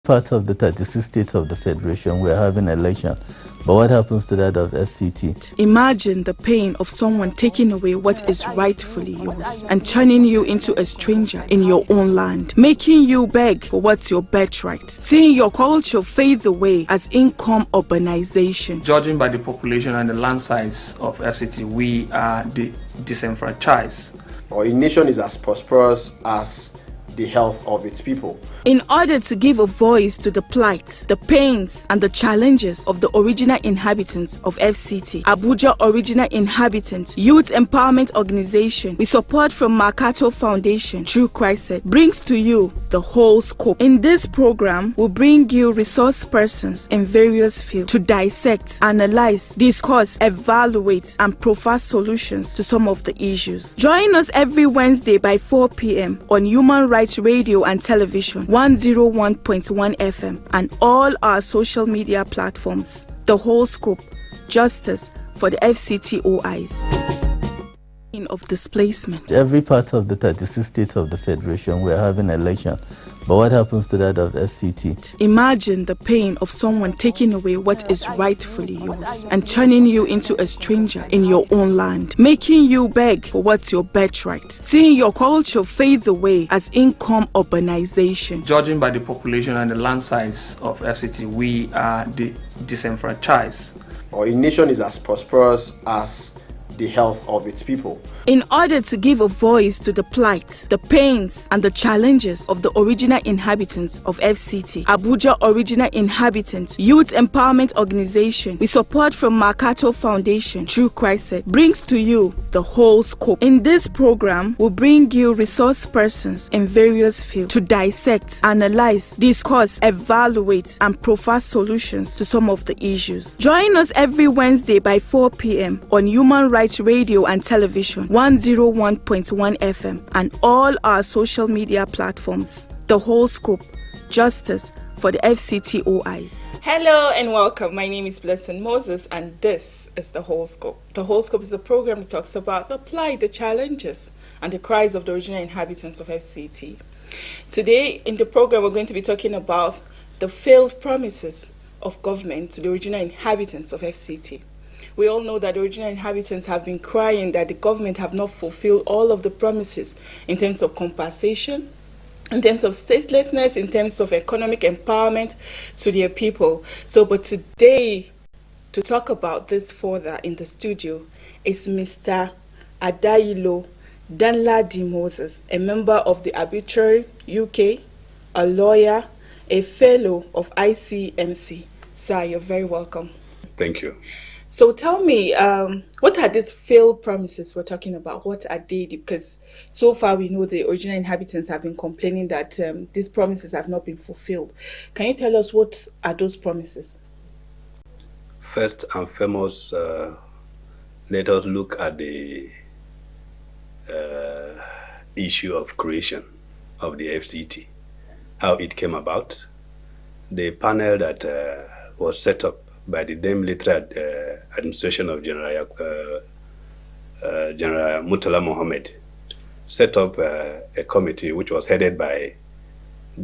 part of the 36 states of the Federation, we're having an election. But what happens to that of FCT? Imagine the pain of someone taking away what is rightfully yours and turning you into a stranger in your own land, making you beg for what's your birthright, seeing your culture fades away as income urbanization. Judging by the population and the land size of FCT, we are disenfranchised. Or a nation is as prosperous as the health of its people. In order to give a voice to the plight, the pains, and the challenges of the original inhabitants of FCT, Abuja Original Inhabitants Youth Empowerment Organization, with support from Makato Foundation, True Christ, brings to you the whole scope. In this program, we'll bring you resource persons in various fields to dissect, analyze, discuss, evaluate, and provide solutions to some of the issues. Join us every Wednesday by 4 p.m. on Human Rights Radio and Television, 101.1 FM, and all our social media platforms. The whole scope, justice for the FCTOIs. Of displacement. Every part of the 36 states of the Federation, we're having an election. But what happens to that of FCT? Imagine the pain of someone taking away what is rightfully yours and turning you into a stranger in your own land, making you beg for what's your birthright, seeing your culture fades away as income urbanization. Judging by the population and the land size of FCT, we are disenfranchised. Or a nation is as prosperous as the health of its people. In order to give a voice to the plight, the pains, and the challenges of the original inhabitants of FCT, Abuja Original Inhabitants Youth Empowerment Organization, with support from Makato Foundation, True Christ, brings to you the whole scope. In this program, we'll bring you resource persons in various fields to dissect, analyze, discuss, evaluate, and provide solutions to some of the issues. Join us every Wednesday by 4 p.m. on Human Rights Radio and Television, 101.1 FM, and all our social media platforms. The whole scope, justice for the FCTOIs. Hello and welcome. My name is Blessing Moses, and this is The Whole Scope. The Whole Scope is a program that talks about the plight, the challenges, and the cries of the original inhabitants of FCT. Today in the program, we're going to be talking about the failed promises of government to the original inhabitants of FCT. We all know that the original inhabitants have been crying that the government have not fulfilled all of the promises in terms of compensation, in terms of statelessness, in terms of economic empowerment to their people. But today, to talk about this further in the studio is Mr. Adayilo Danladi Moses, a member of the Arbitrary UK, a lawyer, a fellow of ICMC. Sir, you're very welcome. Thank you. So tell me, what are these failed promises we're talking about? What are they? Because so far we know the original inhabitants have been complaining that these promises have not been fulfilled. Can you tell us what are those promises? First and foremost, let us look at the issue of creation of the FCT, how it came about. The panel that was set up by the then military administration of General Murtala Mohammed, set up a committee which was headed by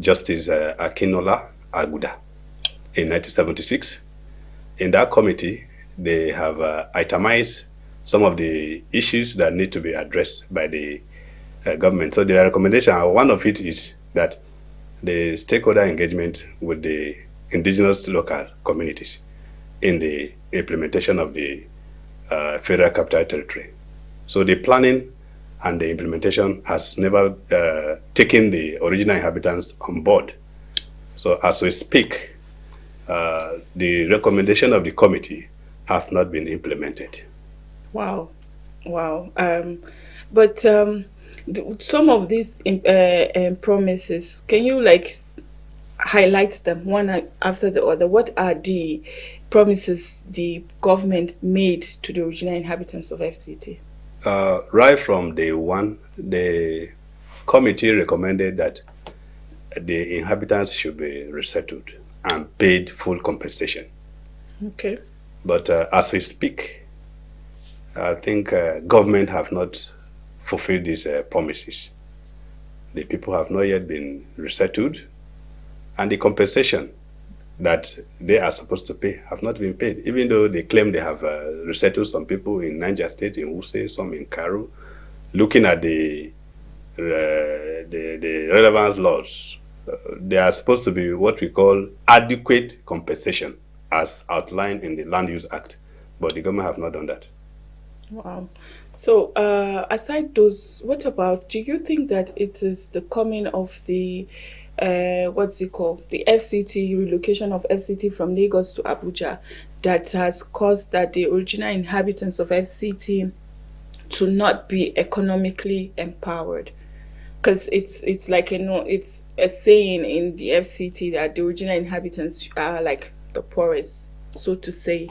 Justice Akinola Aguda in 1976. In that committee, they have itemized some of the issues that need to be addressed by the government. So the recommendation, one of it is that the stakeholder engagement with the indigenous local communities in the implementation of the Federal Capital Territory. So the planning and the implementation has never taken the original inhabitants on board. So as we speak, the recommendation of the committee have not been implemented. Wow. But some of these promises, can you highlight them one after the other? What are the promises the government made to the original inhabitants of FCT? Right from day one, the committee recommended that the inhabitants should be resettled and paid full compensation. Okay. But as we speak, I think government have not fulfilled these promises. The people have not yet been resettled. And the compensation that they are supposed to pay have not been paid, even though they claim they have resettled some people in Niger State, in Wuse, some in Karu. Looking at the relevant laws, they are supposed to be what we call adequate compensation as outlined in the Land Use Act, but the government have not done that. Wow. So aside those, what about, do you think that it is the coming of the what's it called, the FCT, relocation of FCT from Lagos to Abuja, that has caused that the original inhabitants of FCT to not be economically empowered? Because it's like, you know, it's a saying in the FCT that the original inhabitants are like the poorest, so to say.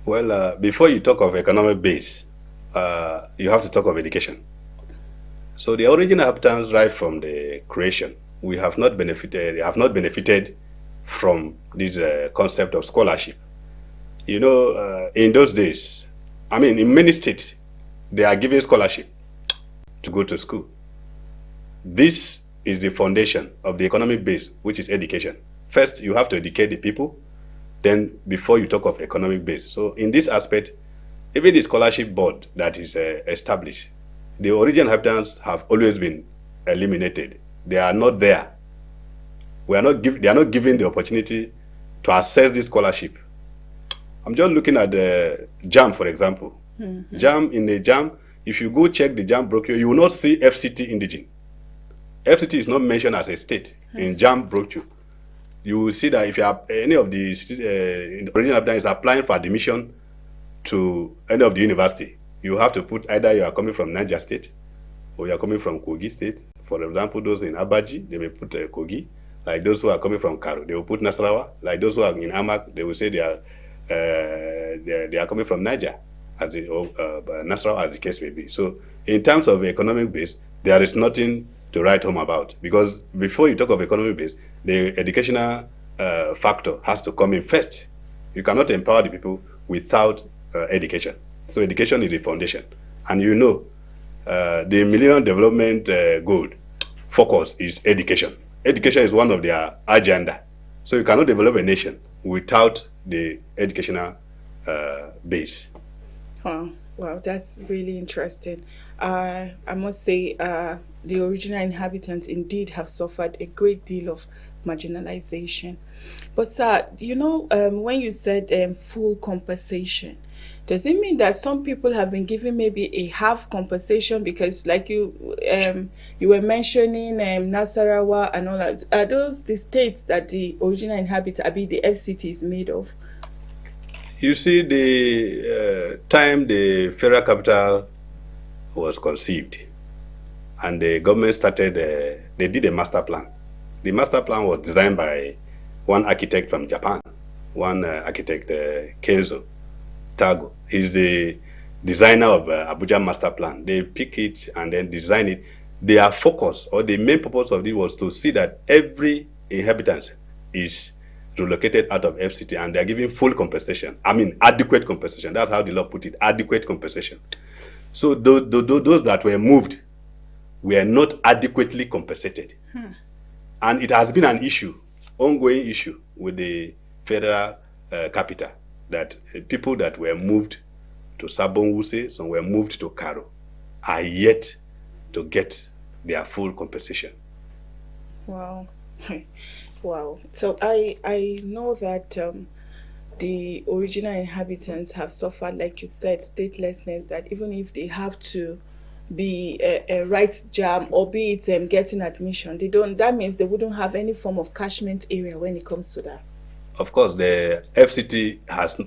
Well, before you talk of economic base, you have to talk of education. So the original inhabitants, right from the creation, we have not benefited from this concept of scholarship. You know, in those days, I mean, in many states, they are giving scholarship to go to school. This is the foundation of the economic base, which is education. First, you have to educate the people, then before you talk of economic base. So in this aspect, even the scholarship board that is established, the original inhabitants have always been eliminated. They are not there. They are not given the opportunity to access this scholarship. I'm just looking at the JAM, for example. JAM, in the JAM, if you go check the JAM brochure, you will not see FCT indigene. FCT is not mentioned as a state in JAM brochure. You will see that if you have any of the original inhabitants applying for admission to any of the university, you have to put either you are coming from Niger State or you are coming from Kogi State. For example, those in Abaji, they may put Kogi. Like those who are coming from Karu, they will put Nasarawa. Like those who are in Amak, they will say they are coming from Niger, as Nasarawa, as the case may be. So in terms of economic base, there is nothing to write home about, because before you talk of economic base, the educational factor has to come in first. You cannot empower the people without education. So education is the foundation. And you know, the Millennium Development Goal focus is education. Education is one of their agenda. So you cannot develop a nation without the educational base. Wow, that's really interesting. I must say the original inhabitants indeed have suffered a great deal of marginalization. But sir, you know, when you said full compensation, does it mean that some people have been given maybe a half compensation? Because like you were mentioning Nasarawa and all that, are those the states that the original inhabitants, I mean the FCT, is made of? You see, the time the federal capital was conceived and the government started, they did a master plan. The master plan was designed by one architect from Japan, one architect, Kenzo Tago. He's the designer of Abuja Master Plan. They pick it and then design it. Their focus, or the main purpose of it, was to see that every inhabitant is relocated out of FCT and they are giving full compensation. I mean, adequate compensation. That's how the law put it, adequate compensation. So those that were moved were not adequately compensated. And it has been an issue, ongoing issue with the federal capital, that people that were moved to Sabon Wuse, some were moved to Karo, are yet to get their full compensation. Wow. Wow. So I know that the original inhabitants have suffered, like you said, statelessness, that even if they have to be a right JAM, or be it getting admission, they don't, that means they wouldn't have any form of catchment area when it comes to that. Of course, the FCT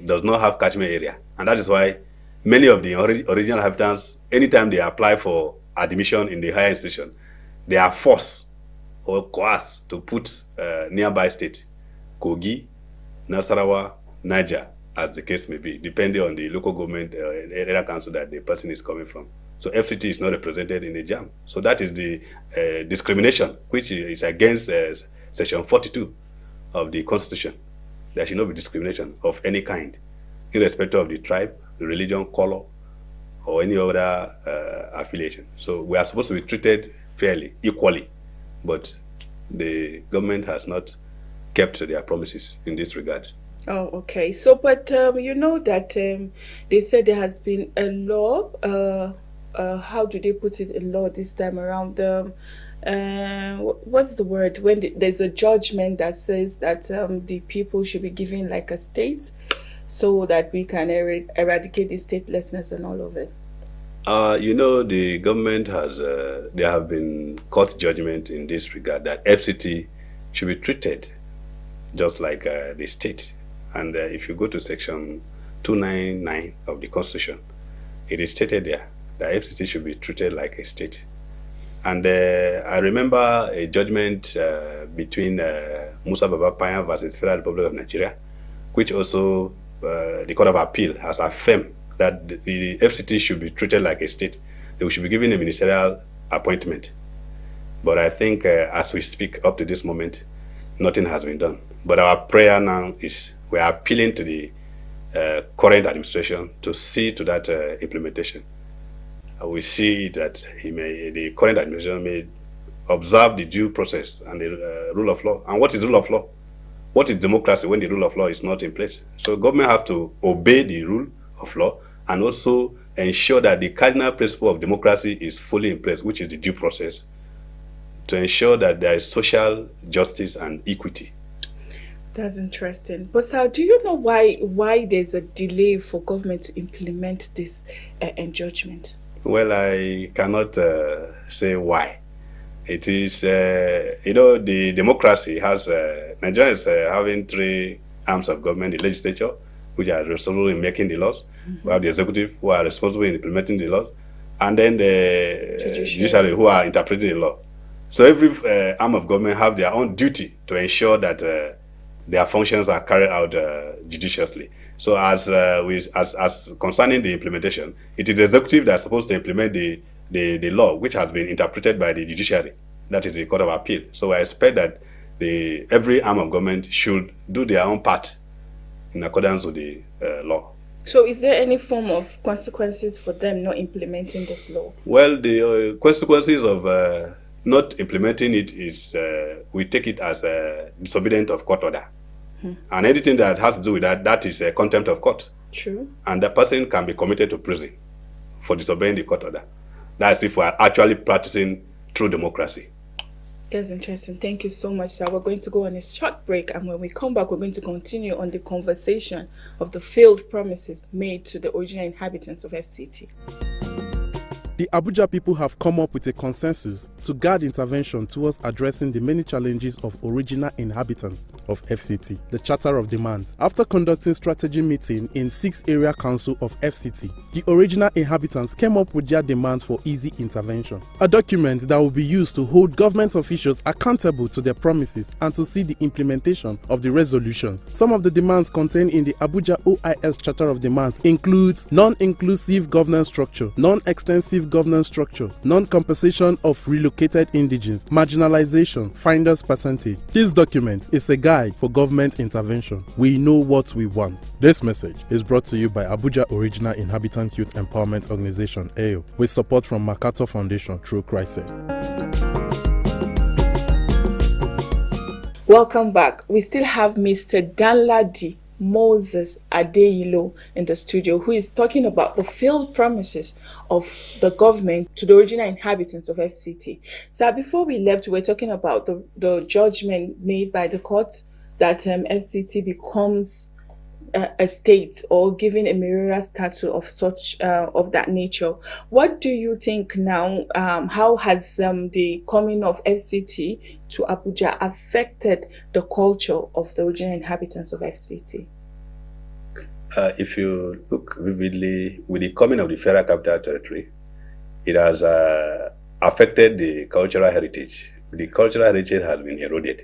does not have catchment area, and that is why many of the original inhabitants, anytime they apply for admission in the higher institution, they are forced or coerced to put nearby state, Kogi, Nasarawa, Niger, as the case may be, depending on the local government area council that the person is coming from. So FCT is not represented in the JAM. So that is the discrimination, which is against Section 42 of the Constitution. There should not be discrimination of any kind, irrespective of the tribe, the religion, color, or any other affiliation. So we are supposed to be treated fairly, equally. But the government has not kept their promises in this regard. Oh, okay. So, but you know that they said there has been a law. How do they put it in law this time around? What's the word? When there's a judgment that says that the people should be given like a state, so that we can eradicate the statelessness and all of it. You know, the government has, there have been court judgment in this regard that FCT should be treated just like the state. And if you go to section 299 of the Constitution, it is stated there that FCT should be treated like a state. And I remember a judgment between Musa Babapaya versus Federal Republic of Nigeria, which also the Court of Appeal has affirmed that the FCT should be treated like a state. They should be given a ministerial appointment. But I think as we speak up to this moment, nothing has been done. But our prayer now is we are appealing to the current administration to see to that implementation. We see that the current administration may observe the due process and the rule of law. And what is rule of law? What is democracy when the rule of law is not in place? So government have to obey the rule of law and also ensure that the cardinal principle of democracy is fully in place, which is the due process, to ensure that there is social justice and equity. That's interesting. But sir, do you know why there's a delay for government to implement this judgment? Well, I cannot say why. It is, you know, the democracy has, Nigeria is having three arms of government: the legislature, which are responsible in making the laws, we have the executive, who are responsible in implementing the laws, and then the judiciary, who are interpreting the law. So every arm of government have their own duty to ensure that their functions are carried out judiciously. So as concerning the implementation, it is the executive that's supposed to implement the law, which has been interpreted by the judiciary, that is the Court of Appeal. So I expect that every arm of government should do their own part in accordance with the law. So is there any form of consequences for them not implementing this law? Well, the consequences of not implementing it is, we take it as disobedient of court order. And anything that has to do with that, that is a contempt of court. True. And the person can be committed to prison for disobeying the court order. That's if we are actually practicing true democracy. That's interesting. Thank you so much, sir. We're going to go on a short break, and when we come back, we're going to continue on the conversation of the failed promises made to the original inhabitants of FCT. The Abuja people have come up with a consensus to guide intervention towards addressing the many challenges of original inhabitants of FCT, the Charter of Demands. After conducting strategy meeting in 6 area council of FCT, the original inhabitants came up with their demands for easy intervention, a document that will be used to hold government officials accountable to their promises and to see the implementation of the resolutions. Some of the demands contained in the Abuja OIS Charter of Demands includes non-inclusive governance structure, non-extensive governance structure, non-compensation of relocated indigenes, marginalization, finder's percentage. This document is a guide for government intervention. We know what we want. This message is brought to you by Abuja Original Inhabitant Youth Empowerment Organization, AYO, with support from MacArthur Foundation through CRISIS. Welcome back. We still have Mr. Danladi Moses Adeyilo in the studio, who is talking about the failed promises of the government to the original inhabitants of FCT. So before we left, we were talking about the judgment made by the court that FCT becomes a state or given a mayoral status of such of that nature. What do you think now? How has the coming of FCT to Abuja affected the culture of the original inhabitants of FCT? If you look vividly, with the coming of the Federal Capital Territory, it has affected the cultural heritage. The cultural heritage has been eroded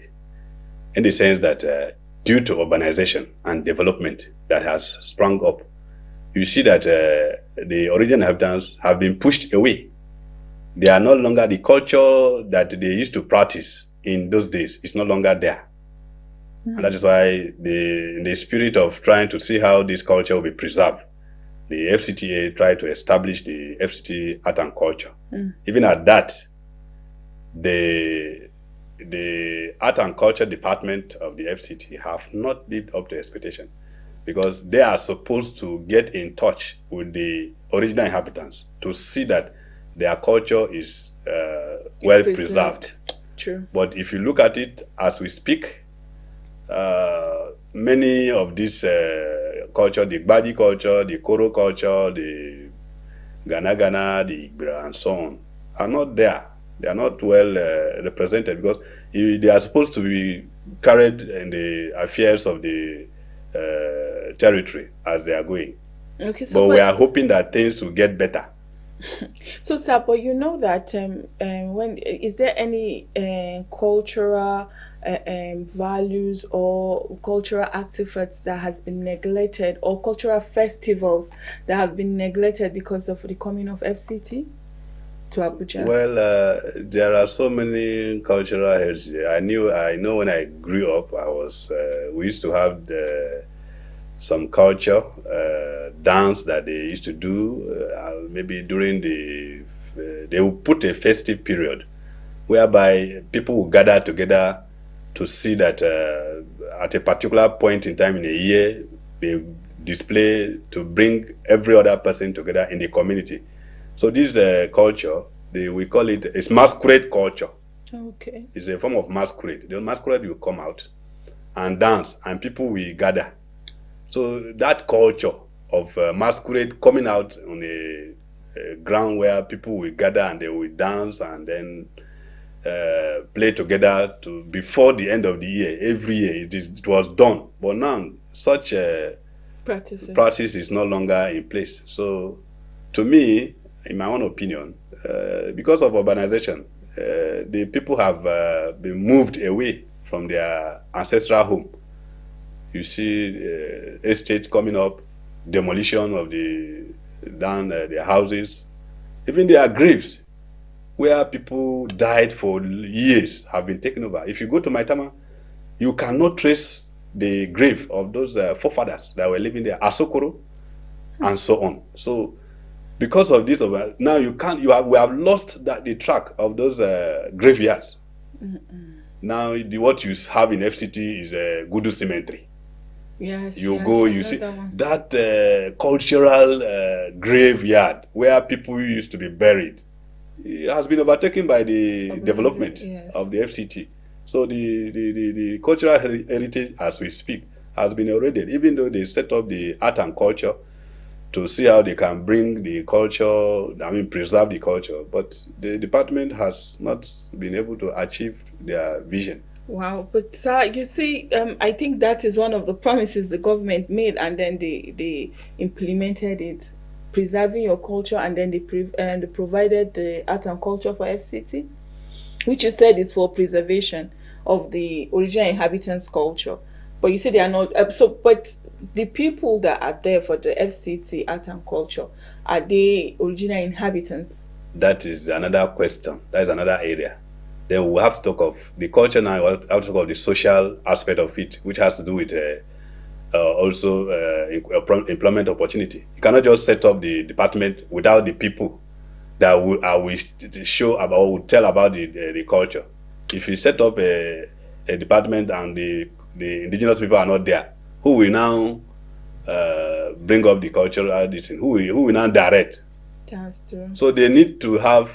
in the sense that due to urbanization and development that has sprung up, you see that the original inhabitants have been pushed away. They are no longer, the culture that they used to practice in those days is no longer there. And that is why in the spirit of trying to see how this culture will be preserved, the FCTA tried to establish the FCT art and culture. Even at that, the the Art and Culture Department of the FCT have not lived up to expectation, because they are supposed to get in touch with the original inhabitants to see that their culture is well preserved. True. But if you look at it as we speak, many of these culture, the Gbadi culture, the Koro culture, the Gana, the Igbira, and so on, are not there. They are not well represented, because they are supposed to be carried in the affairs of the territory as they are going. Okay, so but we are hoping that things will get better. So, sir, but you know that when is there any cultural values or cultural artifacts that has been neglected, or cultural festivals that have been neglected because of the coming of FCT to Abuja? Well, there are so many cultural heritage. I know when I grew up, we used to have some culture dance that they used to do, maybe during they would put a festive period whereby people would gather together to see that at a particular point in time in a year, they display to bring every other person together in the community. So this culture, we call it's masquerade culture. Okay. It's a form of masquerade. The masquerade will come out and dance, and people will gather. So that culture of masquerade coming out on a ground where people will gather and they will dance and then play together before the end of the year. Every year it was done. But now such practice is no longer in place. So to me, in my own opinion, because of urbanization, the people have been moved away from their ancestral home. You see estates coming up, demolition of their houses, even their graves, where people died for years, have been taken over. If you go to Maitama, you cannot trace the grave of those forefathers that were living there, Asokoro, and so on. So, because of this, now we have lost the track of those graveyards. Now, what you have in FCT is a Gudu Cemetery. Yes, you see that cultural graveyard where people used to be buried. It has been overtaken by the development of the FCT. So the cultural heritage, as we speak, has been eroded, even though they set up the art and culture to see how they can bring the culture, preserve the culture. But the department has not been able to achieve their vision. Wow, but sir, you see, I think that is one of the promises the government made, and then they implemented it, preserving your culture, and then they provided the art and culture for FCT, which you said is for preservation of the original inhabitants' culture. But you say they are not. But the people that are there for the FCT art and culture, are they original inhabitants? That is another question. That is another area. Then we'll have to talk of the culture now. We'll have to talk of the social aspect of it, which has to do with also employment opportunity. You cannot just set up the department without the people that will show about, will tell about the culture. If you set up a department and the indigenous people are not there, who will now bring up the cultural thing? Who will now direct? That's true. So they need to have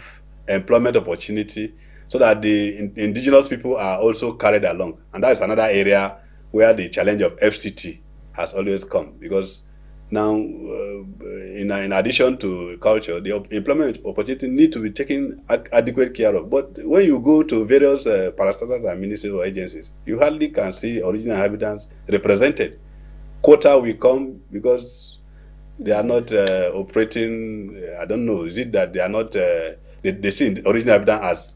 employment opportunity, so that the indigenous people are also carried along. And that is another area where the challenge of FCT has always come, because now, in addition to culture, the employment opportunity need to be taken adequate care of. But when you go to various parastatals and ministries or agencies, you hardly can see original inhabitants represented. Quota will come because they are not operating, I don't know, is it that they are not, they see the original inhabitants as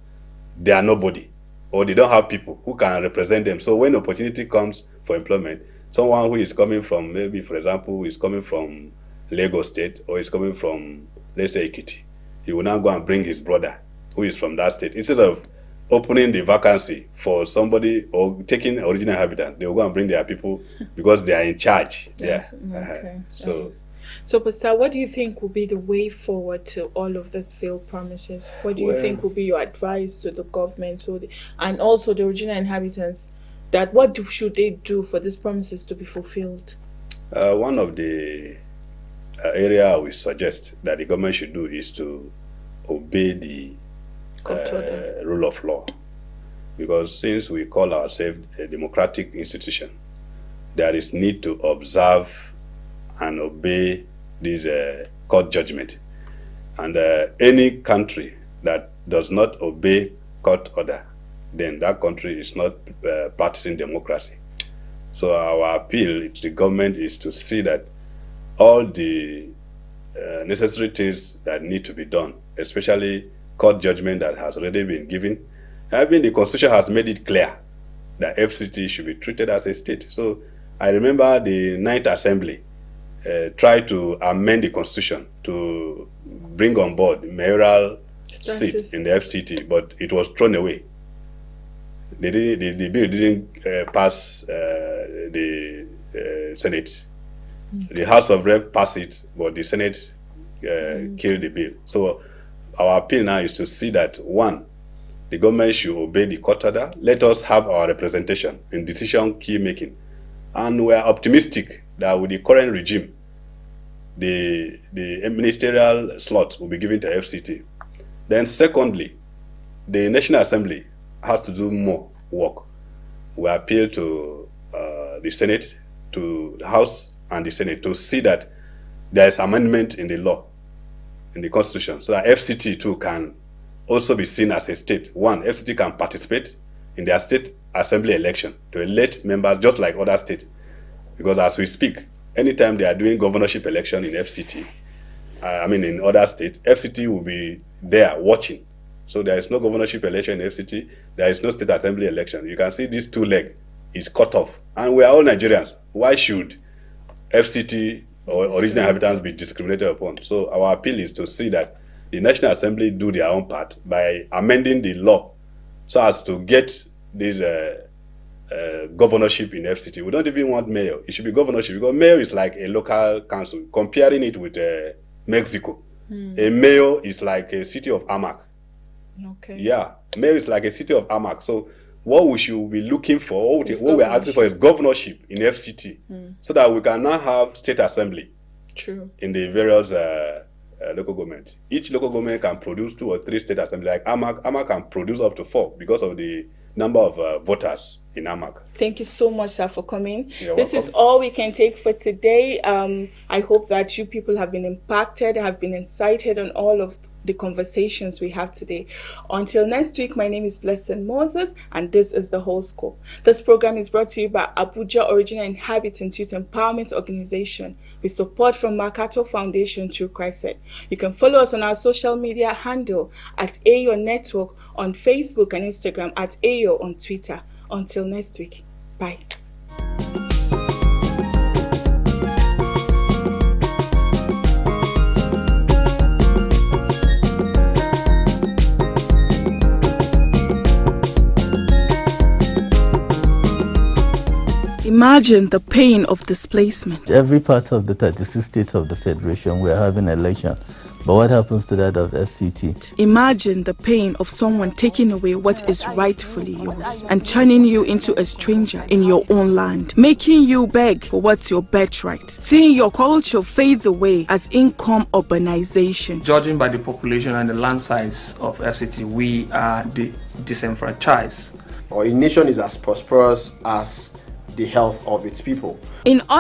they are nobody, or they don't have people who can represent them. So when opportunity comes for employment, someone who is coming from, maybe for example, is coming from Lagos State, or is coming from, let's say, Ekiti, he will now go and bring his brother who is from that state. Instead of opening the vacancy for somebody or taking original inhabitants, they will go and bring their people because they are in charge. Yes. Yeah. Okay. So So, Pastor, what do you think will be the way forward to all of these failed promises? What do you think will be your advice to the government and also the original inhabitants, that what should they do for these promises to be fulfilled? One of the area I would suggest that the government should do is to obey the rule of law. Because since we call ourselves a democratic institution, there is need to observe and obey this court judgment. And any country that does not obey court order, then that country is not practicing democracy. So our appeal to the government is to see that all the necessary things that need to be done, especially court judgment that has already been given. I mean, the Constitution has made it clear that FCT should be treated as a state. So I remember the 9th Assembly tried to amend the Constitution to bring on board mayoral seats in the FCT, but it was thrown away. The bill didn't pass the Senate. The House of Reps passed it, but the Senate killed the bill. So our appeal now is to see that, one, the government should obey the court order. Let us have our representation in decision key making. And we are optimistic that with the current regime, the ministerial slot will be given to FCT. Then secondly, the National Assembly has to do more work. We appeal to the Senate, to the House and the Senate to see that there is amendment in the law, in the Constitution, so that FCT too can also be seen as a state. One, FCT can participate in their state assembly election to elect members just like other states. Because as we speak, anytime they are doing governorship election in FCT, in other states, FCT will be there watching. So there is no governorship election in FCT, there is no state assembly election. You can see this two leg is cut off. And we are all Nigerians. Why should FCT or original inhabitants be discriminated upon? So our appeal is to see that the National Assembly do their own part by amending the law so as to get this governorship in FCT. We don't even want mayor. It should be governorship, because mayor is like a local council. Comparing it with Mexico, a mayor is like a city of Amac. Okay. Yeah, mayor is like a city of Amac. So what we should be looking for, what we are asking for is governorship in FCT, so that we can now have state assembly. True. In the various local government. Each local government can produce 2 or 3 state assembly. Like Amac can produce up to 4 because of the number of voters in Amac. Thank you so much, sir, for coming. You're this welcome. Is all we can take for today. I hope that you people have been impacted, have been incited on all of the conversations we have today. Until next week, my name is Blessed Moses, and this is The Whole Scope. This program is brought to you by Abuja Original Inhabitants Youth Empowerment Organization with support from Makato Foundation through Christ. You can follow us on our social media handle at AYO Network on Facebook and Instagram, at AYO on Twitter. Until next week, bye. Imagine the pain of displacement. Every part of the 36 states of the Federation, we are having an election. But what happens to that of FCT? Imagine the pain of someone taking away what is rightfully yours and turning you into a stranger in your own land, making you beg for what's your birthright. Seeing your culture fades away as income urbanization. Judging by the population and the land size of FCT, we are disenfranchised. Or a nation is as prosperous as the health of its people. In order